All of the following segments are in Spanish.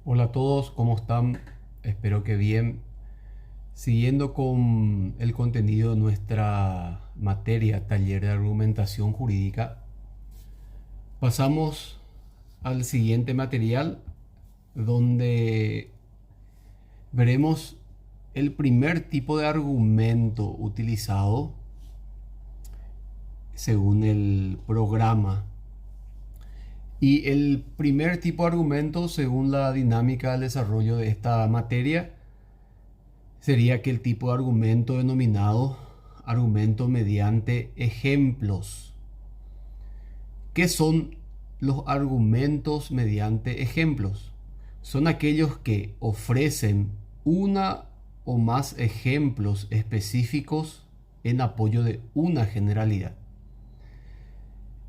Hola a todos, ¿cómo están? Espero que bien. Siguiendo con el contenido de nuestra materia, taller de argumentación jurídica, pasamos al siguiente material donde veremos el primer tipo de argumento utilizado según el programa. Y el primer tipo de argumento, según la dinámica del desarrollo de esta materia, sería que el tipo de argumento denominado argumento mediante ejemplos. ¿Qué son los argumentos mediante ejemplos? Son aquellos que ofrecen una o más ejemplos específicos en apoyo de una generalidad.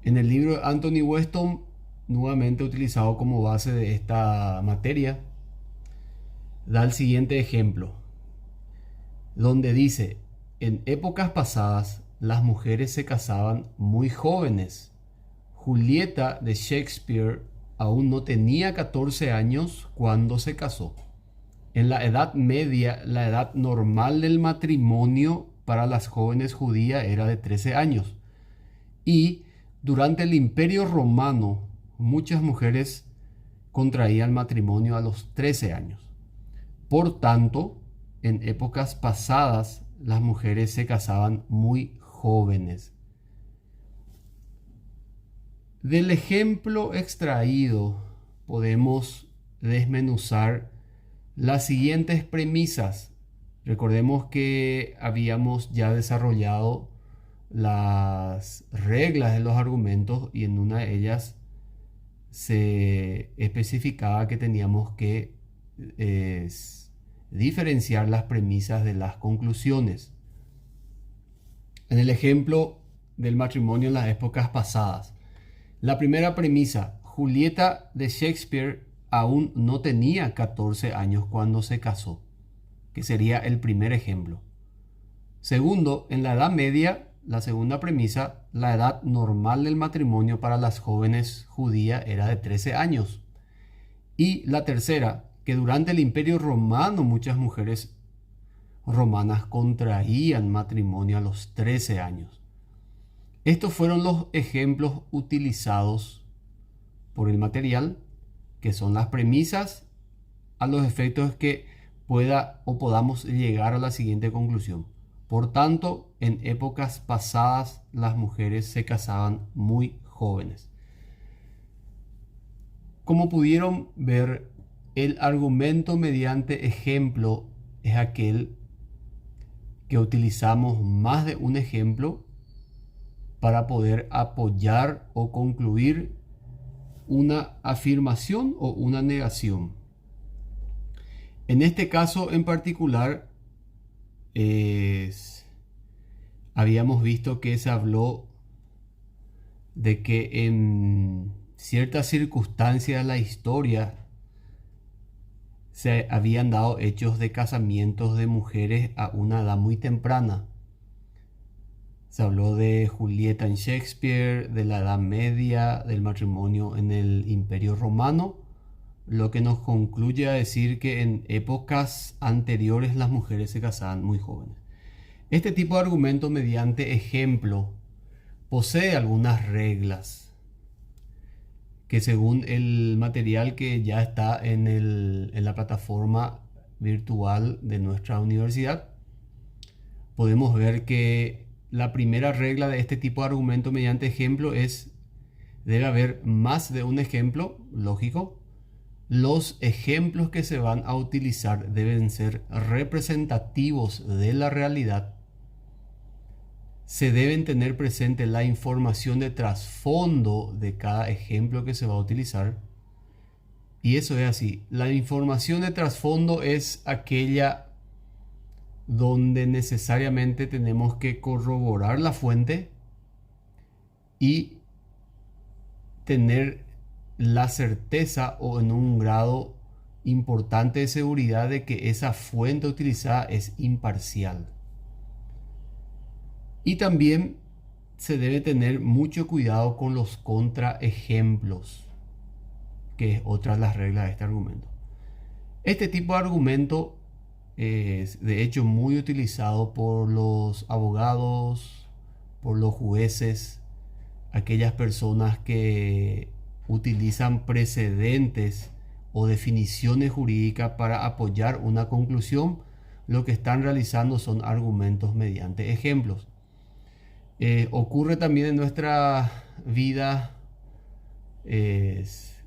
En el libro de Anthony Weston, nuevamente utilizado como base de esta materia, da el siguiente ejemplo, donde dice: en épocas pasadas las mujeres se casaban muy jóvenes. Julieta de Shakespeare aún no tenía 14 años cuando se casó. En la Edad Media, la edad normal del matrimonio para las jóvenes judías era de 13 años. Y durante el Imperio Romano, muchas mujeres contraían matrimonio a los 13 años. Por tanto, en épocas pasadas las mujeres se casaban muy jóvenes. Del ejemplo extraído podemos desmenuzar las siguientes premisas. Recordemos que habíamos ya desarrollado las reglas de los argumentos y en una de ellas se especificaba que teníamos que eh, diferenciar las premisas de las conclusiones. En el ejemplo del matrimonio en las épocas pasadas, la primera premisa: Julieta de Shakespeare aún no tenía 14 años cuando se casó, que sería el primer ejemplo. Segundo, en la Edad Media, la segunda premisa: la edad normal del matrimonio para las jóvenes judías era de 13 años. Y la tercera, que durante el Imperio Romano muchas mujeres romanas contraían matrimonio a los 13 años. Estos fueron los ejemplos utilizados por el material, que son las premisas a los efectos que pueda o podamos llegar a la siguiente conclusión. Por tanto, en épocas pasadas las mujeres se casaban muy jóvenes. Como pudieron ver, el argumento mediante ejemplo es aquel que utilizamos más de un ejemplo para poder apoyar o concluir una afirmación o una negación. En este caso en particular, habíamos visto que se habló de que en ciertas circunstancias de la historia se habían dado hechos de casamientos de mujeres a una edad muy temprana. Se habló de Julieta en Shakespeare, de la Edad Media, del matrimonio en el Imperio Romano, lo que nos concluye a decir que en épocas anteriores las mujeres se casaban muy jóvenes. Este tipo de argumento mediante ejemplo posee algunas reglas que, según el material que ya está en la plataforma virtual de nuestra universidad, podemos ver que la primera regla de este tipo de argumento mediante ejemplo es: debe haber más de un ejemplo, lógico. Los ejemplos que se van a utilizar deben ser representativos de la realidad. Se deben tener presente la información de trasfondo de cada ejemplo que se va a utilizar. Y eso es así. La información de trasfondo es aquella donde necesariamente tenemos que corroborar la fuente y tener la certeza o en un grado importante de seguridad de que esa fuente utilizada es imparcial. Y también se debe tener mucho cuidado con los contraejemplos, que es otra de las reglas de este argumento. Este tipo de argumento es de hecho muy utilizado por los abogados, por los jueces, aquellas personas que utilizan precedentes o definiciones jurídicas para apoyar una conclusión. Lo que están realizando son argumentos mediante ejemplos. Ocurre también en nuestra vida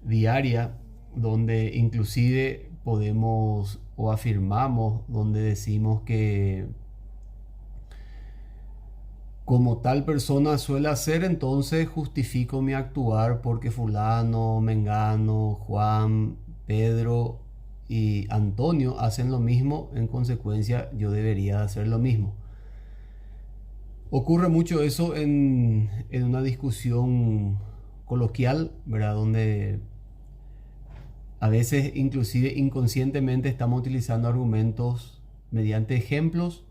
diaria, donde inclusive podemos o afirmamos, donde decimos que como tal persona suele hacer, entonces justifico mi actuar porque fulano, mengano, Juan, Pedro y Antonio hacen lo mismo, en consecuencia yo debería hacer lo mismo. Ocurre mucho eso en una discusión coloquial, ¿verdad? Donde a veces inclusive inconscientemente estamos utilizando argumentos mediante ejemplos,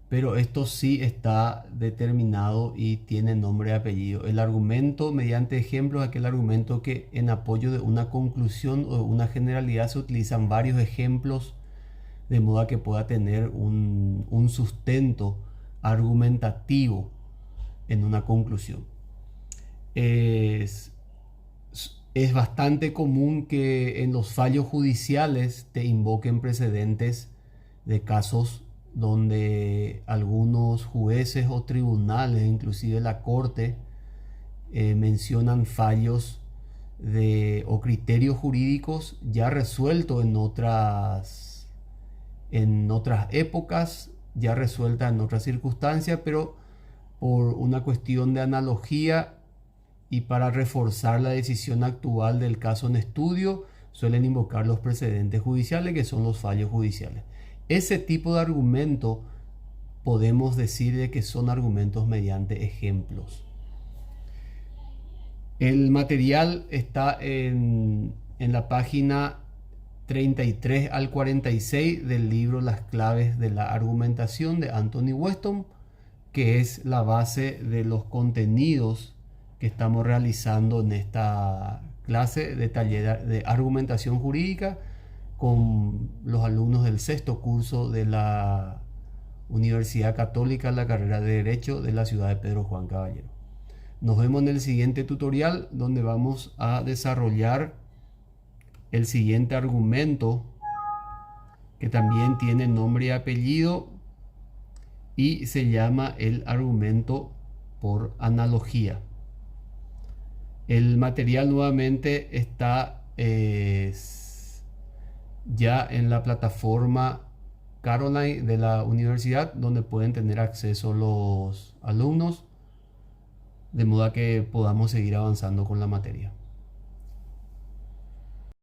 pero esto sí está determinado y tiene nombre y apellido. El argumento mediante ejemplos es aquel argumento que en apoyo de una conclusión o una generalidad se utilizan varios ejemplos de modo que pueda tener un sustento argumentativo en una conclusión. Es bastante común que en los fallos judiciales te invoquen precedentes de casos donde algunos jueces o tribunales, inclusive la corte, mencionan fallos o criterios jurídicos ya resueltos en otras épocas, ya resueltas en otras circunstancias, pero por una cuestión de analogía y para reforzar la decisión actual del caso en estudio, suelen invocar los precedentes judiciales, que son los fallos judiciales. Ese tipo de argumento podemos decir de que son argumentos mediante ejemplos. El material está en la página 33 al 46 del libro Las claves de la argumentación de Anthony Weston, que es la base de los contenidos que estamos realizando en esta clase de taller de argumentación jurídica con los alumnos del sexto curso de la Universidad Católica, la carrera de Derecho de la ciudad de Pedro Juan Caballero. Nos vemos en el siguiente tutorial, donde vamos a desarrollar el siguiente argumento, que también tiene nombre y apellido y se llama el argumento por analogía. El material nuevamente está ya en la plataforma Caroline de la universidad, donde pueden tener acceso los alumnos, de modo que podamos seguir avanzando con la materia.